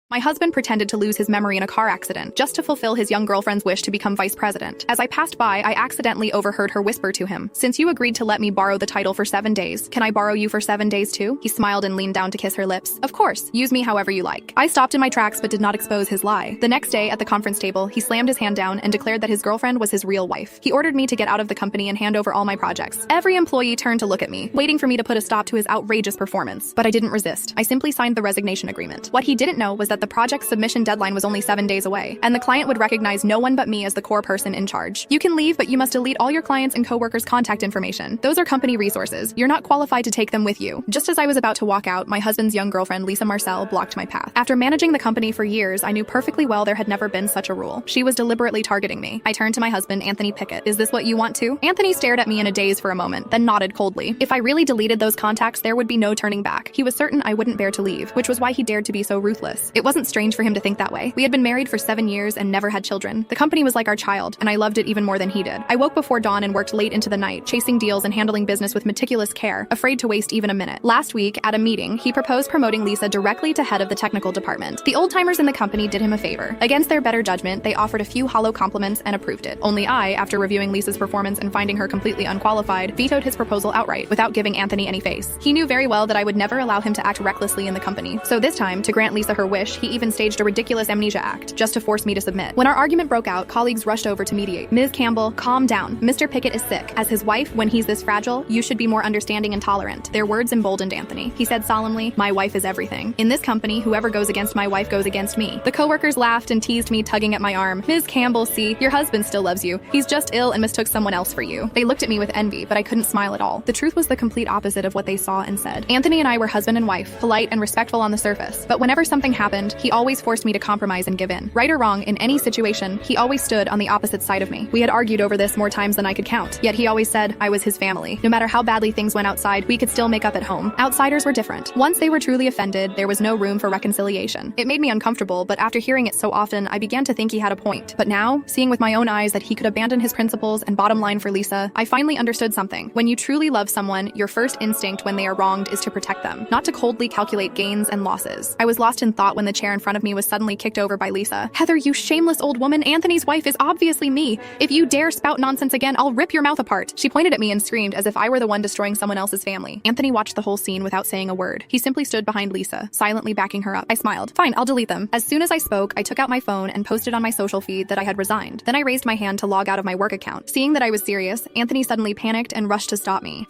My husband pretended to lose his memory in a car accident just to fulfill his young girlfriend's wish to become vice president. As I passed by, I accidentally overheard her whisper to him, "Since you agreed to let me borrow the title for 7 days, can I borrow you for 7 days too?" He smiled and leaned down to kiss her lips. "Of course, use me however you like." I stopped in my tracks but did not expose his lie. The next day at the conference table, he slammed his hand down and declared that his girlfriend was his real wife. He ordered me to get out of the company and hand over all my projects. Every employee turned to look at me, waiting for me to put a stop to his outrageous performance. But I didn't resist. I simply signed the resignation agreement. What he didn't know was that the project submission deadline was only 7 days away, and the client would recognize no one but me as the core person in charge. "You can leave, but you must delete all your clients' and coworkers' contact information. Those are company resources. You're not qualified to take them with you." Just as I was about to walk out, my husband's young girlfriend, Lisa Marcel, blocked my path. After managing the company for years, I knew perfectly well there had never been such a rule. She was deliberately targeting me. I turned to my husband, Anthony Pickett. "Is this what you want too?" Anthony stared at me in a daze for a moment, then nodded coldly. If I really deleted those contacts, there would be no turning back. He was certain I wouldn't bear to leave, which was why he dared to be so ruthless. It wasn't strange for him to think that way. We had been married for 7 years and never had children. The company was like our child, and I loved it even more than he did. I woke before dawn and worked late into the night, chasing deals and handling business with meticulous care, afraid to waste even a minute. Last week, at a meeting, he proposed promoting Lisa directly to head of the technical department. The old-timers in the company did him a favor. Against their better judgment, they offered a few hollow compliments and approved it. Only I, after reviewing Lisa's performance and finding her completely unqualified, vetoed his proposal outright, without giving Anthony any face. He knew very well that I would never allow him to act recklessly in the company. So this time, to grant Lisa her wish, he even staged a ridiculous amnesia act, just to force me to submit. When our argument broke out, colleagues rushed over to mediate. "Ms. Campbell, calm down. Mr. Pickett is sick. As his wife, when he's this fragile, you should be more understanding and tolerant." Their words emboldened Anthony. He said solemnly, "My wife is everything. In this company, whoever goes against my wife goes against me." The coworkers laughed and teased me, tugging at my arm. "Ms. Campbell, see, your husband still loves you. He's just ill and mistook someone else for you." They looked at me with envy, but I couldn't smile at all. The truth was the complete opposite of what they saw and said. Anthony and I were husband and wife, polite and respectful on the surface. But whenever something happened, he always forced me to compromise and give in. Right or wrong, in any situation, he always stood on the opposite side of me. We had argued over this more times than I could count, yet he always said I was his family. No matter how badly things went outside, we could still make up at home. Outsiders were different. Once they were truly offended, there was no room for reconciliation. It made me uncomfortable, but after hearing it so often, I began to think he had a point. But now, seeing with my own eyes that he could abandon his principles and bottom line for Lisa, I finally understood something. When you truly love someone, your first instinct when they are wronged is to protect them, not to coldly calculate gains and losses. I was lost in thought when the chair in front of me was suddenly kicked over by Lisa. "Heather, you shameless old woman, Anthony's wife is obviously me. If you dare spout nonsense again, I'll rip your mouth apart." She pointed at me and screamed as if I were the one destroying someone else's family. Anthony watched the whole scene without saying a word. He simply stood behind Lisa, silently backing her up. I smiled. "Fine, I'll delete them." As soon as I spoke, I took out my phone and posted on my social feed that I had resigned. Then I raised my hand to log out of my work account. Seeing that I was serious, Anthony suddenly panicked and rushed to stop me.